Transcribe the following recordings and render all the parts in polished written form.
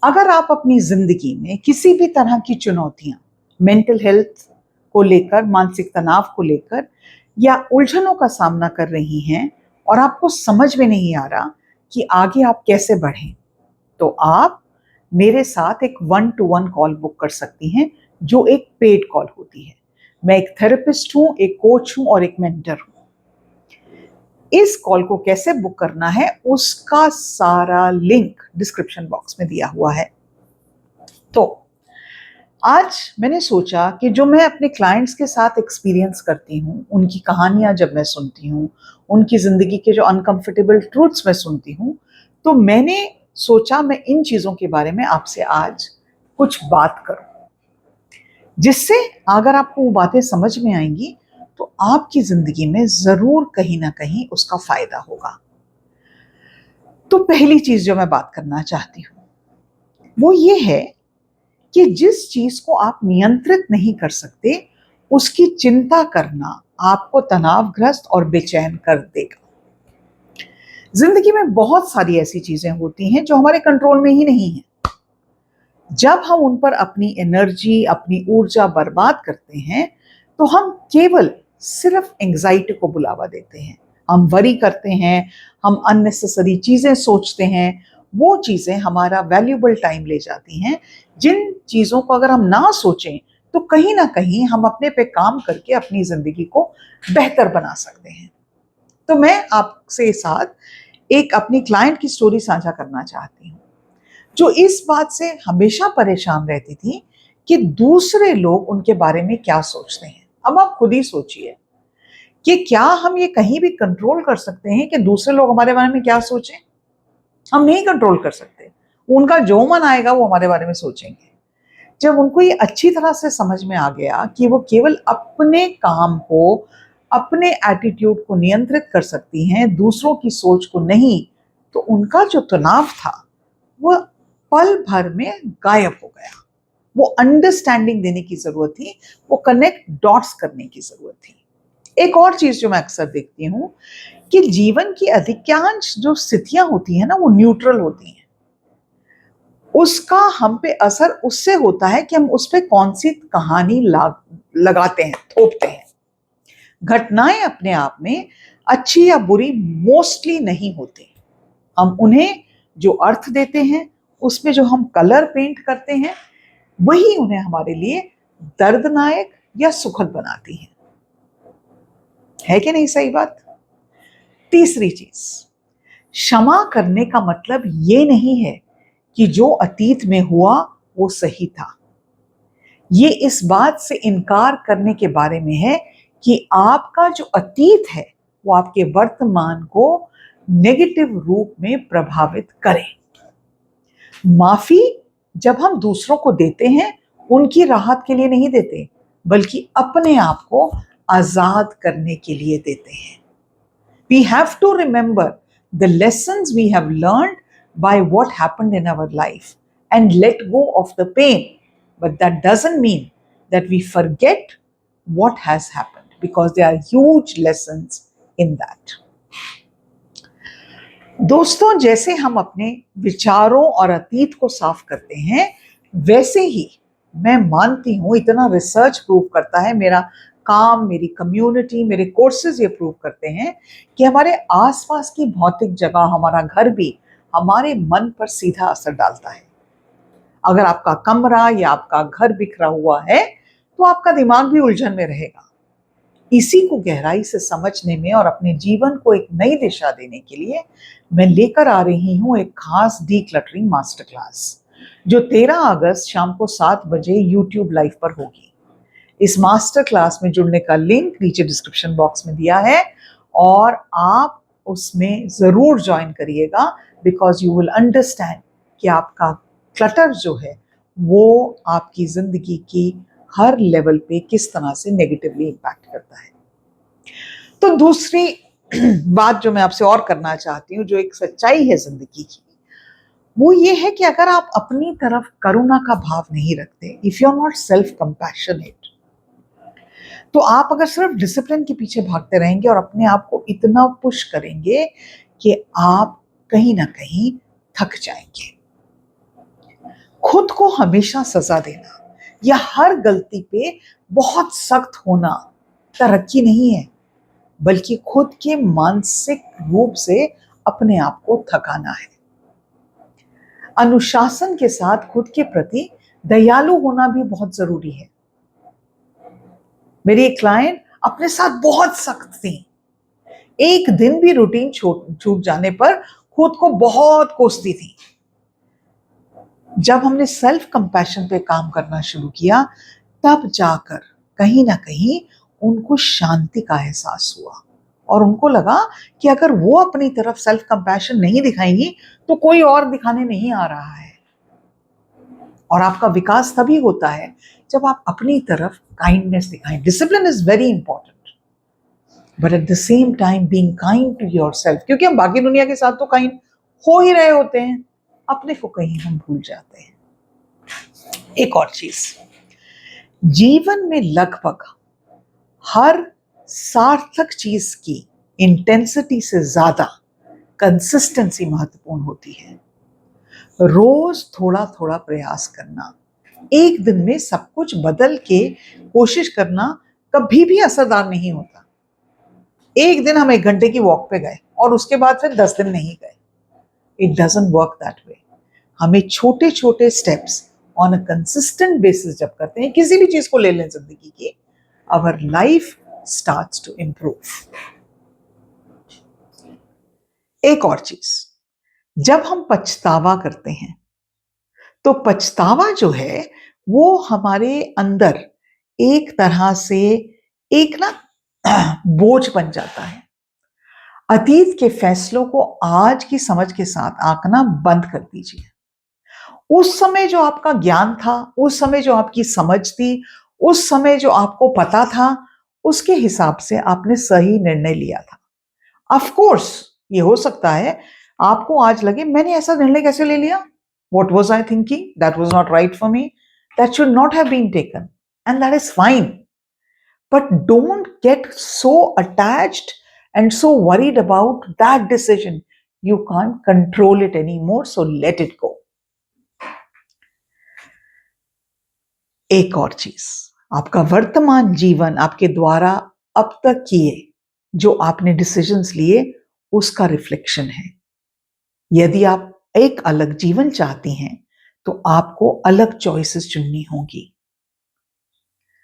अगर आप अपनी जिंदगी में किसी भी तरह की चुनौतियां, मेंटल हेल्थ को लेकर, मानसिक तनाव को लेकर या उलझनों का सामना कर रही हैं और आपको समझ में नहीं आ रहा कि आगे आप कैसे बढ़ें, तो आप मेरे साथ एक 1-to-1 कॉल बुक कर सकती हैं, जो एक पेड कॉल होती है। मैं एक थेरेपिस्ट हूं, एक कोच हूं और एक मेंटर हूं। इस कॉल को कैसे बुक करना है उसका सारा लिंक डिस्क्रिप्शन बॉक्स में दिया हुआ है। तो आज मैंने सोचा कि जो मैं अपने क्लाइंट्स के साथ एक्सपीरियंस करती हूँ, उनकी कहानियां जब मैं सुनती हूँ, उनकी जिंदगी के जो अनकंफर्टेबल ट्रूथ्स मैं सुनती हूँ, तो मैंने सोचा मैं इन चीजों के बारे में आपसे आज कुछ बात करूं, जिससे अगर आपको वो बातें समझ में आएंगी तो आपकी जिंदगी में जरूर कहीं ना कहीं उसका फायदा होगा। तो पहली चीज जो मैं बात करना चाहती हूँ वो ये है कि जिस चीज को आप नियंत्रित नहीं कर सकते, उसकी चिंता करना आपको तनावग्रस्त और बेचैन कर देगा। जिंदगी में बहुत सारी ऐसी चीजें होती हैं जो हमारे कंट्रोल में ही नहीं है। जब हम उन पर अपनी एनर्जी, अपनी ऊर्जा बर्बाद करते हैं, तो हम केवल सिर्फ एंग्जाइटी को बुलावा देते हैं। हम वरी करते हैं, हम अननेसेसरी चीजें सोचते हैं। वो चीजें हमारा वैल्यूबल टाइम ले जाती हैं, जिन चीजों को अगर हम ना सोचें तो कहीं ना कहीं हम अपने पे काम करके अपनी जिंदगी को बेहतर बना सकते हैं। तो मैं आपसे साथ एक अपनी क्लाइंट की स्टोरी साझा करना चाहती हूँ, जो इस बात से हमेशा परेशान रहती थी कि दूसरे लोग उनके बारे में क्या सोचते हैं। अब आप खुद ही सोचिए कि क्या हम ये कहीं भी कंट्रोल कर सकते हैं कि दूसरे लोग हमारे बारे में क्या सोचें? हम नहीं कंट्रोल कर सकते। उनका जो मन आएगा वो हमारे बारे में सोचेंगे। जब उनको ये अच्छी तरह से समझ में आ गया कि वो केवल अपने काम को, अपने एटीट्यूड को नियंत्रित कर सकती हैं, दूसरों की सोच को नहीं, तो उनका जो तनाव था वो पल भर में गायब हो गया। वो अंडरस्टैंडिंग देने की जरूरत थी, वो कनेक्ट डॉट्स करने की जरूरत थी। एक और चीज जो मैं अक्सर देखती हूँ कि जीवन की अधिकांश जो स्थितियां होती हैं ना, वो न्यूट्रल होती हैं। उसका हम पे असर उससे होता है कि हम उस पे कौन सी कहानी लगाते हैं, थोपते हैं। घटनाएं अपने आप में अच्छी या बुरी मोस्टली नहीं होती। हम उन्हें जो अर्थ देते हैं, उसमें जो हम कलर पेंट करते हैं, वही उन्हें हमारे लिए दर्दनायक या सुखद बनाती है कि नहीं? सही बात। तीसरी चीज, क्षमा करने का मतलब ये नहीं है कि जो अतीत में हुआ वो सही था। ये इस बात से इनकार करने के बारे में है कि आपका जो अतीत है वो आपके वर्तमान को नेगेटिव रूप में प्रभावित करे। माफी जब हम दूसरों को देते हैं, उनकी राहत के लिए नहीं देते, बल्कि अपने आप को आजाद करने के लिए देते हैं। We have to remember the lessons we have learned by what happened in our life and let go of the pain. But that doesn't mean that we forget what has happened, because there are huge lessons in that. दोस्तों, जैसे हम अपने विचारों और अतीत को साफ करते हैं, वैसे ही मैं मानती हूं, इतना रिसर्च प्रूव करता है, मेरा काम, मेरी कम्युनिटी, मेरे कोर्सेज ये प्रूव करते हैं कि हमारे आसपास की भौतिक जगह, हमारा घर भी हमारे मन पर सीधा असर डालता है। अगर आपका कमरा या आपका घर बिखरा हुआ है तो आपका दिमाग भी उलझन में रहेगा। इसी को गहराई से समझने में और अपने जीवन को एक नई दिशा देने के लिए मैं लेकर आ रही हूं एक खास डीक्लटरिंग मास्टर क्लास, जो 13 अगस्त शाम को 7 बजे YouTube लाइव पर होगी। इस मास्टर क्लास में जुड़ने का लिंक नीचे डिस्क्रिप्शन बॉक्स में दिया है और आप उसमें जरूर ज्वाइन करिएगा, बिकॉज यू विल अंडरस्टैंड कि आपका क्लटर जो है वो आपकी जिंदगी की हर लेवल पे किस तरह से नेगेटिवली इंपैक्ट करता है। तो दूसरी बात जो मैं आपसे और करना चाहती हूँ, जो एक सच्चाई है जिंदगी की, वो ये है कि अगर आप अपनी तरफ करुणा का भाव नहीं रखते, if you are not self compassionate, तो आप अगर सिर्फ डिसिप्लिन के पीछे भागते रहेंगे और अपने आप को इतना पुश करेंगे कि आप कहीं ना कहीं थक जाएंगे। हमेशा सजा देना या हर गलती पे बहुत सख्त होना तरक्की नहीं है, बल्कि खुद के मानसिक रूप से अपने आप को थकाना है। अनुशासन के साथ खुद के प्रति दयालु होना भी बहुत जरूरी है। मेरी एक क्लाइंट अपने साथ बहुत सख्त थी। एक दिन भी रूटीन छूट जाने पर खुद को बहुत कोसती थी। जब हमने सेल्फ कंपैशन पे काम करना शुरू किया, तब जाकर कहीं ना कहीं उनको शांति का एहसास हुआ और उनको लगा कि अगर वो अपनी तरफ सेल्फ कंपैशन नहीं दिखाएंगी तो कोई और दिखाने नहीं आ रहा है। और आपका विकास तभी होता है जब आप अपनी तरफ काइंडनेस दिखाएं। Discipline is very important, but at the same time being kind to yourself, क्योंकि हम बाकी दुनिया के साथ तो काइंड हो ही रहे होते हैं, अपने को कहीं हम भूल जाते हैं। एक और चीज, जीवन में लगभग हर सार्थक चीज की इंटेंसिटी से ज्यादा कंसिस्टेंसी महत्वपूर्ण होती है। रोज थोड़ा थोड़ा प्रयास करना, एक दिन में सब कुछ बदल के कोशिश करना कभी भी असरदार नहीं होता। एक दिन हम 1 घंटे की वॉक पे गए और उसके बाद फिर 10 दिन नहीं गए। It doesn't work that way. हमें छोटे छोटे steps on a consistent basis जब करते हैं, किसी भी चीज को ले लें जिंदगी की, our life starts to improve. एक और चीज, जब हम पछतावा करते हैं तो पछतावा जो है वो हमारे अंदर एक तरह से एक ना बोझ बन जाता है। अतीत के फैसलों को आज की समझ के साथ आंकना बंद कर दीजिए। उस समय जो आपका ज्ञान था, उस समय जो आपकी समझ थी, उस समय जो आपको पता था, उसके हिसाब से आपने सही निर्णय लिया था। ऑफ कोर्स ये हो सकता है आपको आज लगे मैंने ऐसा निर्णय कैसे ले लिया, what was I thinking, that was not right for me, that should not have been taken, and that is fine. But don't get so attached and so worried about that decision. You can't control it anymore, so let it go. एक और चीज, आपका वर्तमान जीवन आपके द्वारा अब तक किए जो आपने डिसीजंस लिए उसका रिफ्लेक्शन है। यदि आप एक अलग जीवन चाहती हैं तो आपको अलग चॉइसेस चुननी होगी।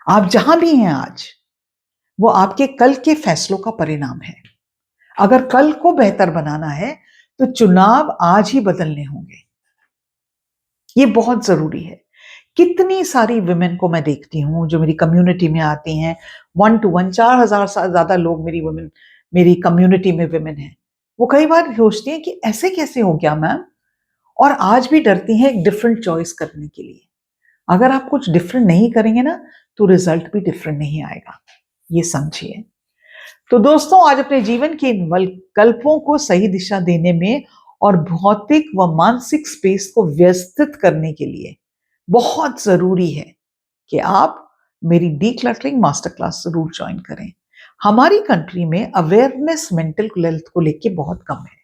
आप जहां भी हैं आज, वो आपके कल के फैसलों का परिणाम है। अगर कल को बेहतर बनाना है तो चुनाव आज ही बदलने होंगे। ये बहुत जरूरी है। कितनी सारी विमेन को मैं देखती हूं जो मेरी कम्युनिटी में आती हैं, 1 to 1, 4,000 से ज्यादा लोग मेरी कम्युनिटी में विमेन हैं। वो कई बार सोचती हैं कि ऐसे कैसे हो गया मैम, और आज भी डरती हैं एक डिफरेंट चॉइस करने के लिए। अगर आप कुछ डिफरेंट नहीं करेंगे ना तो रिजल्ट भी डिफरेंट नहीं आएगा, ये समझिए। तो दोस्तों, आज अपने जीवन के इन विकल्पों को सही दिशा देने में और भौतिक व मानसिक स्पेस को व्यवस्थित करने के लिए बहुत जरूरी है कि आप मेरी डीक्लटरिंग मास्टर क्लास जरूर ज्वाइन करें। हमारी कंट्री में अवेयरनेस मेंटल हेल्थ को लेके बहुत कम है,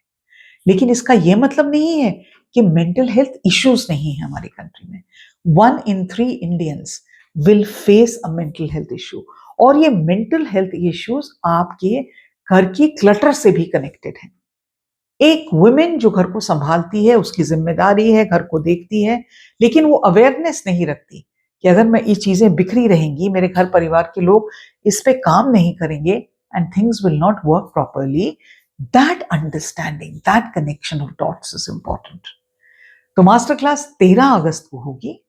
लेकिन इसका यह मतलब नहीं है कि मेंटल हेल्थ इश्यूज नहीं है हमारी कंट्री में। 1 in 3 Indians will face a mental health issue, और ये मेंटल हेल्थ इश्यूज आपके घर की क्लटर से भी कनेक्टेड है। एक वुमेन जो घर को संभालती है, उसकी जिम्मेदारी है, घर को देखती है, लेकिन वो अवेयरनेस नहीं रखती कि अगर मैं ये चीजें बिखरी रहेंगी, मेरे घर परिवार के लोग इस पे काम नहीं करेंगे and things will not work properly, that understanding, that connection of dots is important. तो मास्टर क्लास 13 अगस्त को होगी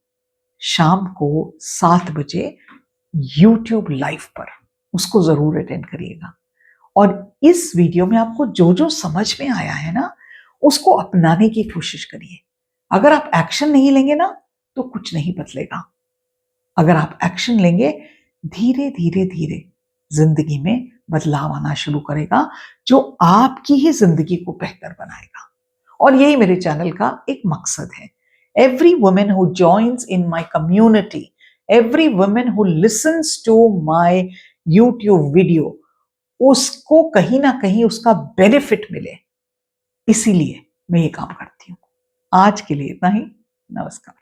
शाम को 7 बजे यूट्यूब लाइव पर, उसको जरूर अटेंड करिएगा। और इस वीडियो में आपको जो जो समझ में आया है ना, उसको अपनाने की कोशिश करिए। अगर आप एक्शन नहीं लेंगे ना तो कुछ नहीं बदलेगा। अगर आप एक्शन लेंगे, धीरे धीरे धीरे जिंदगी में बदलाव आना शुरू करेगा, जो आपकी ही जिंदगी को बेहतर बनाएगा। और यही मेरे चैनल का एक मकसद है। Every women who joins in my community, every women who listens to my YouTube video, उसको कहीं ना कहीं उसका बेनिफिट मिले, इसीलिए मैं ये काम करती हूं। आज के लिए इतना ही। नमस्कार।